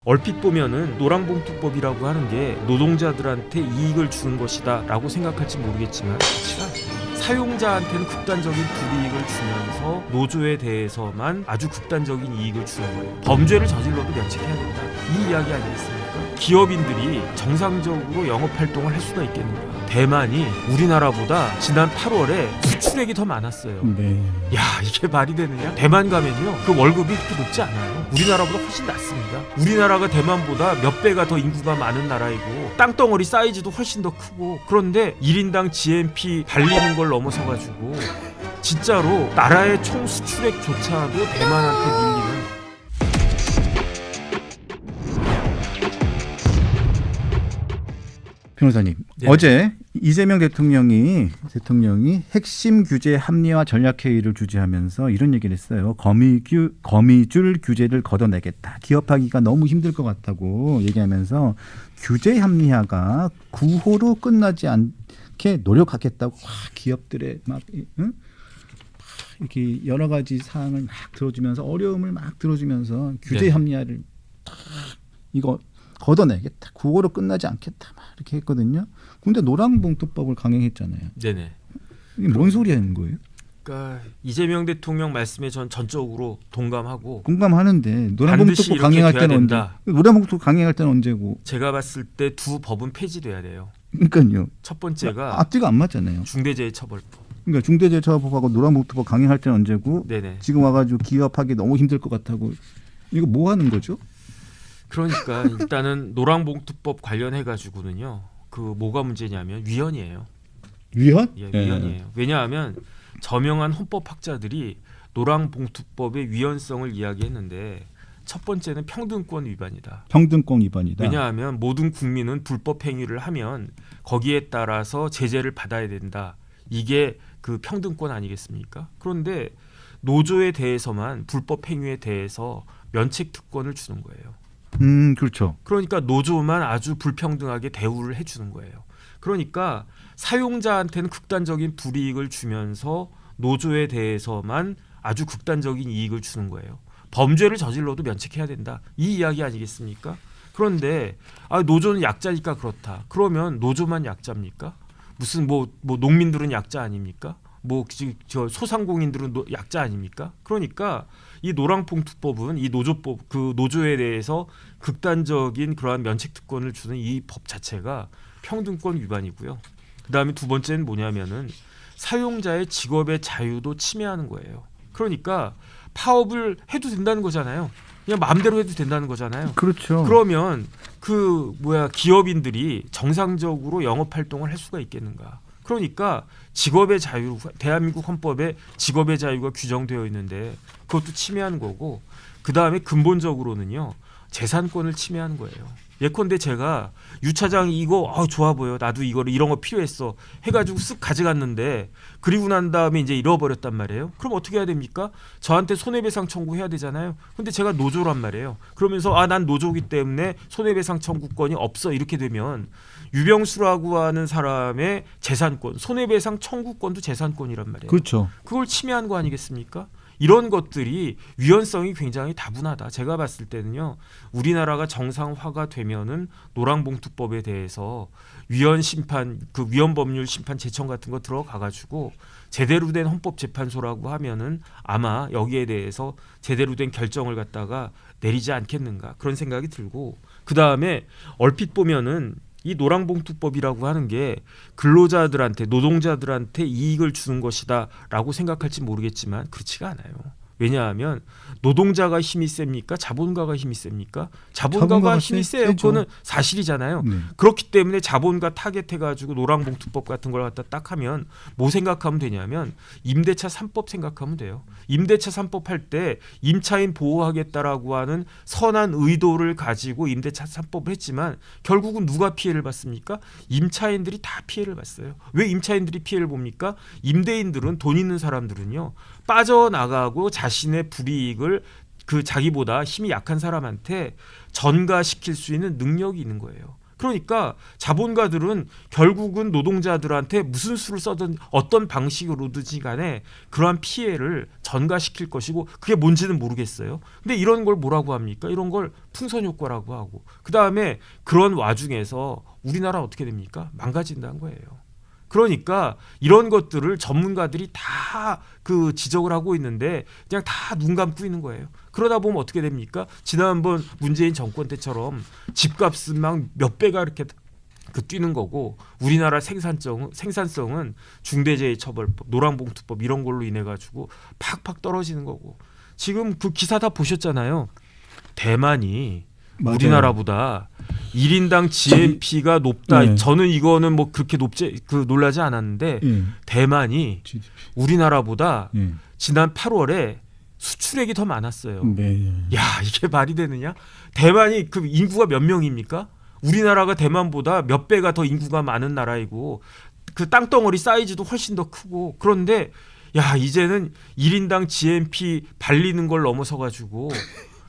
얼핏 보면은 노랑봉투법이라고 하는 게 노동자들한테 이익을 주는 것이다 라고 생각할지 모르겠지만 그렇지가 않아요. 사용자한테는 극단적인 불이익을 주면서 노조에 대해서만 아주 극단적인 이익을 주는 거예요. 범죄를 저질러도 면책해야 된다, 이 이야기 아니겠습니까? 기업인들이 정상적으로 영업활동을 할 수가 있겠는가? 대만이 우리나라보다 지난 8월에 수출액이 더 많았어요. 네. 야, 이게 말이 되느냐? 대만 가면요, 그 월급이 그렇게 높지 않아요. 우리나라보다 훨씬 낮습니다. 우리나라가 대만보다 몇 배가 더 인구가 많은 나라이고 땅덩어리 사이즈도 훨씬 더 크고, 그런데 1인당 GNP 달리는 걸 넘어서가지고 진짜로 나라의 총 수출액조차도 대만한테 밀리는. 변호사님, 네. 어제 이재명 대통령이 핵심 규제 합리화 전략회의를 주재하면서 이런 얘기를 했어요. 거미줄 규제를 걷어내겠다. 기업하기가 너무 힘들 것 같다고 얘기하면서 규제 합리화가 구호로 끝나지 않게 노력하겠다고 기업들의 막 이렇게 여러 가지 사항을 막 들어주면서, 어려움을 막 들어주면서 규제 네. 합리화를 딱 이거 걷어내겠다, 구호로 끝나지 않겠다 막 이렇게 했거든요. 근데 노랑봉투법을 강행했잖아요. 네네. 이게 뭔 소리 하는 거예요? 그러니까 이재명 대통령 말씀에 전 전적으로 동감하고, 공감하는데 반드시 노랑봉투법 이렇게 강행할 돼야 때는 된다. 언제? 노랑봉투법 강행할 때는 언제고? 제가 봤을 때 두 법은 폐지돼야 돼요. 그러니까요. 첫 번째가 앞뒤가 안 맞잖아요. 중대재해처벌법. 그러니까 중대재해처벌법하고 노랑봉투법 강행할 때는 언제고? 네네. 지금 와가지고 기업하기 너무 힘들 것 같다고. 이거 뭐 하는 거죠? 그러니까 일단은 노랑봉투법 관련해 가지고는요, 그 뭐가 문제냐면 위헌이에요. 위헌? 예, 위헌이에요. 왜냐하면 저명한 헌법학자들이 노랑봉투법의 위헌성을 이야기했는데, 첫 번째는 평등권 위반이다. 평등권 위반이다. 왜냐하면 모든 국민은 불법 행위를 하면 거기에 따라서 제재를 받아야 된다. 이게 그 평등권 아니겠습니까? 그런데 노조에 대해서만 불법 행위에 대해서 면책 특권을 주는 거예요. 그렇죠. 그러니까 노조만 아주 불평등하게 대우를 해주는 거예요. 그러니까 사용자한테는 극단적인 불이익을 주면서 노조에 대해서만 아주 극단적인 이익을 주는 거예요. 범죄를 저질러도 면책해야 된다, 이 이야기 아니겠습니까? 그런데 노조는 약자니까 그렇다. 그러면 노조만 약자입니까? 무슨 뭐 농민들은 약자 아닙니까? 저 소상공인들은 약자 아닙니까? 그러니까 이 노랑봉투법은 이 노조법, 그 노조에 대해서 극단적인 그러한 면책 특권을 주는 이 법 자체가 평등권 위반이고요. 그다음에 두 번째는 뭐냐면은 사용자의 직업의 자유도 침해하는 거예요. 그러니까 파업을 해도 된다는 거잖아요. 그냥 마음대로 해도 된다는 거잖아요. 그렇죠. 그러면 기업인들이 정상적으로 영업 활동을 할 수가 있겠는가? 그러니까 직업의 자유, 대한민국 헌법에 직업의 자유가 규정되어 있는데 그것도 침해하는 거고, 그 다음에 근본적으로는요, 재산권을 침해하는 거예요. 예컨대 제가 유차장 이거 좋아 보여, 나도 이런 거 필요했어 해가지고 쓱 가져갔는데, 그리고 난 다음에 이제 잃어버렸단 말이에요. 그럼 어떻게 해야 됩니까? 저한테 손해배상 청구해야 되잖아요. 근데 제가 노조란 말이에요. 그러면서 난 노조기 때문에 손해배상 청구권이 없어, 이렇게 되면 유병수라고 하는 사람의 재산권, 손해배상 청구권도 재산권이란 말이에요. 그렇죠. 그걸 침해한 거 아니겠습니까? 이런 것들이 위헌성이 굉장히 다분하다. 제가 봤을 때는요, 우리나라가 정상화가 되면은 노랑봉투법에 대해서 위헌 심판, 그 위헌 법률 심판 제청 같은 거 들어가가지고 제대로 된 헌법재판소라고 하면은 아마 여기에 대해서 제대로 된 결정을 갖다가 내리지 않겠는가, 그런 생각이 들고, 그 다음에 얼핏 보면은 이 노랑봉투법이라고 하는 게 근로자들한테, 노동자들한테 이익을 주는 것이다 라고 생각할지 모르겠지만 그렇지가 않아요. 왜냐하면 노동자가 힘이 셉니까? 자본가가 힘이 셉니까? 자본가가 힘이 세요. 세죠. 그거는 사실이잖아요. 네. 그렇기 때문에 자본가 타겟해가지고 노랑봉투법 같은 걸 갖다 딱 하면 뭐 생각하면 되냐면 임대차 3법 생각하면 돼요. 임대차 3법 할 때 임차인 보호하겠다라고 하는 선한 의도를 가지고 임대차 3법을 했지만 결국은 누가 피해를 받습니까? 임차인들이 다 피해를 봤어요. 왜 임차인들이 피해를 봅니까? 임대인들은, 돈 있는 사람들은요, 빠져나가고 자신의 불이익을 그 자기보다 힘이 약한 사람한테 전가시킬 수 있는 능력이 있는 거예요. 그러니까 자본가들은 결국은 노동자들한테 무슨 수를 써든 어떤 방식으로든지 간에 그러한 피해를 전가시킬 것이고 그게 뭔지는 모르겠어요. 근데 이런 걸 뭐라고 합니까? 이런 걸 풍선 효과라고 하고 그다음에 그런 와중에서 우리나라 어떻게 됩니까? 망가진다는 거예요. 그러니까 이런 것들을 전문가들이 다 그 지적을 하고 있는데 그냥 다 눈 감고 있는 거예요. 그러다 보면 어떻게 됩니까? 지난번 문재인 정권 때처럼 집값은 막 몇 배가 이렇게 그 뛰는 거고 우리나라 생산성은 중대재해처벌법, 노란봉투법 이런 걸로 인해 가지고 팍팍 떨어지는 거고 지금 그 기사 다 보셨잖아요. 대만이 맞아요. 우리나라보다 1인당 GNP가 높다. 네. 저는 이거는 뭐 그렇게 놀라지 않았는데 예. 대만이 GDP. 우리나라보다 예. 지난 8월에 수출액이 더 많았어요. 네. 야, 이게 말이 되느냐? 대만이 그 인구가 몇 명입니까? 우리나라가 대만보다 몇 배가 더 인구가 많은 나라이고 그 땅덩어리 사이즈도 훨씬 더 크고 그런데 야, 이제는 1인당 GNP 발리는 걸 넘어서 가지고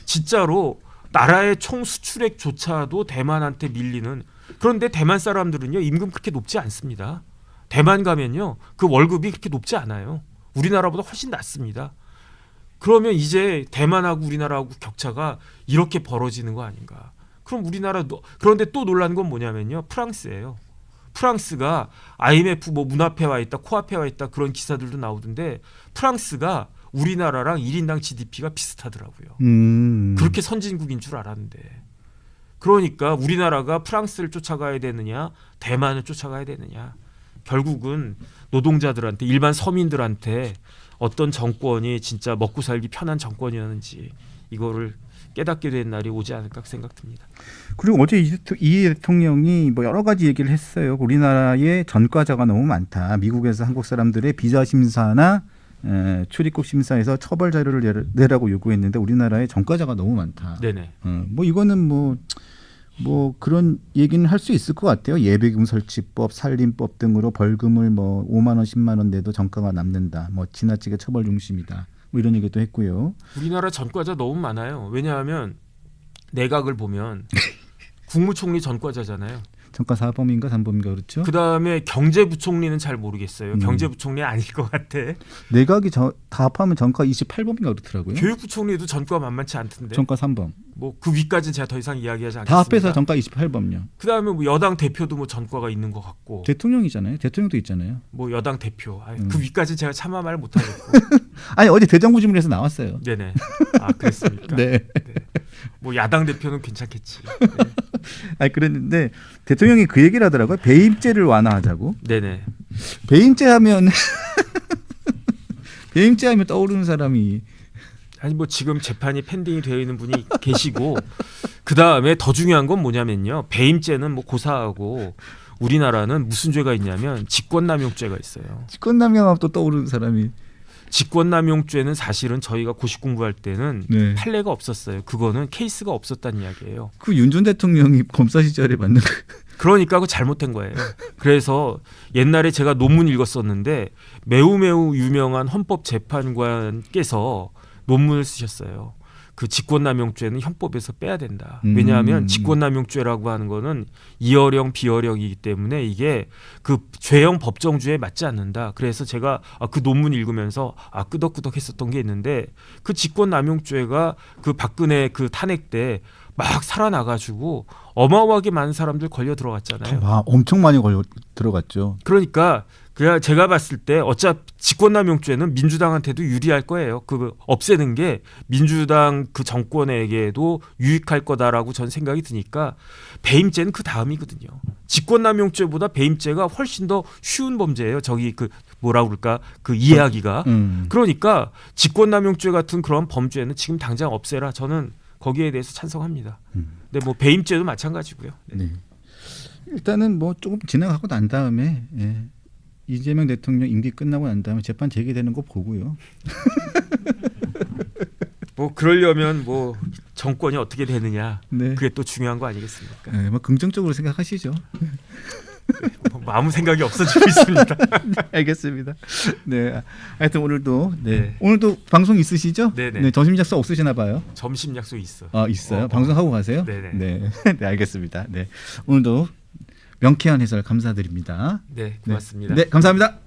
진짜로 나라의 총 수출액조차도 대만한테 밀리는 그런데 대만 사람들은요 임금 그렇게 높지 않습니다. 대만 가면요 그 월급이 그렇게 높지 않아요. 우리나라보다 훨씬 낮습니다. 그러면 이제 대만하고 우리나라하고 격차가 이렇게 벌어지는 거 아닌가? 그럼 우리나라도 그런데 또 놀란 건 뭐냐면요 프랑스예요. 프랑스가 IMF 뭐 문 앞에 와 있다 코앞에 와 있다 그런 기사들도 나오던데 프랑스가 우리나라랑 1인당 GDP가 비슷하더라고요. 그렇게 선진국인 줄 알았는데. 그러니까 우리나라가 프랑스를 쫓아가야 되느냐 대만을 쫓아가야 되느냐. 결국은 노동자들한테 일반 서민들한테 어떤 정권이 진짜 먹고 살기 편한 정권이었는지 이거를 깨닫게 된 날이 오지 않을까 생각됩니다. 그리고 어제 이 대통령이 뭐 여러 가지 얘기를 했어요. 우리나라에 전과자가 너무 많다. 미국에서 한국 사람들의 비자 심사나 출입국 심사에서 처벌 자료를 내라고 요구했는데 우리나라에 전과자가 너무 많다. 네네. 뭐 이거는 뭐 그런 얘기는 할 수 있을 것 같아요. 예비금 설치법, 살림법 등으로 벌금을 뭐 5만 원, 10만 원 내도 전과가 남는다. 뭐 지나치게 처벌 중심이다. 뭐 이런 얘기도 했고요. 우리나라 전과자 너무 많아요. 왜냐하면 내각을 보면 국무총리 전과자잖아요. 전과 4범인가 3범인가 그렇죠? 그다음에 경제부총리는 잘 모르겠어요. 경제부총리 아닐 것 같아. 내각이 다 합하면 전과 28범인가 그렇더라고요. 교육부총리도 전과 만만치 않던데. 전과 3범. 뭐 그 위까지는 제가 더 이상 이야기하지 않겠습니다. 다 합해서 전과 28범요. 그다음에 뭐 여당 대표도 뭐 전과가 있는 것 같고. 대통령이잖아요. 대통령도 있잖아요. 뭐 여당 대표. 그 위까지 제가 차마 말 못하겠고. 아니 어제 대정부질문에서 나왔어요. 네네. 아 그랬습니까? 네. 네. 뭐 야당 대표는 괜찮겠지. 네. 아니 그랬는데 대통령이 그 얘기를 하더라고요. 배임죄를 완화하자고. 네네. 배임죄 하면 배임죄 하면 떠오르는 사람이 아니 뭐 지금 재판이 펜딩이 되어 있는 분이 계시고 그 다음에 더 중요한 건 뭐냐면요. 배임죄는 뭐 고사하고 우리나라는 무슨 죄가 있냐면 직권남용죄가 있어요. 직권남용하면 또 떠오르는 사람이 직권남용죄는 사실은 저희가 고시 공부할 때는 네. 판례가 없었어요. 그거는 케이스가 없었다는 이야기예요. 그 윤 전 대통령이 검사 시절에 만든 그러니까 그거 잘못된 거예요. 그래서 옛날에 제가 논문 읽었었는데 매우 유명한 헌법재판관께서 논문을 쓰셨어요. 그 직권남용죄는 형법에서 빼야 된다. 왜냐하면 직권남용죄라고 하는 거는 이어령 비어령이기 때문에 이게 그 죄형 법정주의에 맞지 않는다. 그래서 제가 그 논문 읽으면서 끄덕끄덕했었던 게 있는데 그 직권남용죄가 그 박근혜 그 탄핵 때 막 살아나가지고 어마어마하게 많은 사람들 걸려 들어갔잖아요. 엄청 많이 걸려 들어갔죠. 그러니까 제가 봤을 때 어차피 직권남용죄는 민주당한테도 유리할 거예요. 그 없애는 게 민주당 그 정권에게도 유익할 거다라고 전 생각이 드니까 배임죄는 그 다음이거든요. 직권남용죄보다 배임죄가 훨씬 더 쉬운 범죄예요. 저기 그 뭐라 그럴까 그 이해하기가. 그러니까 직권남용죄 같은 그런 범죄는 지금 당장 없애라. 저는 거기에 대해서 찬성합니다. 근데 뭐 배임죄도 마찬가지고요. 네. 네. 일단은 뭐 조금 지나가고 난 다음에 이재명 대통령 임기 끝나고 난 다음에 재판 제기되는 거 보고요. 뭐 그러려면 뭐 정권이 어떻게 되느냐 네. 그게 또 중요한 거 아니겠습니까? 뭐 긍정적으로 생각하시죠. 아무 생각이 없어지고 있습니다. 알겠습니다. 네. 하여튼 오늘도 네. 오늘도 방송 있으시죠? 네네. 네, 점심 약속 없으시나 봐요. 점심 약속 있어. 아, 있어요. 방송하고 가세요? 네네. 네. 네, 알겠습니다. 네. 오늘도 명쾌한 해설 감사드립니다. 네, 고맙습니다. 네, 감사합니다.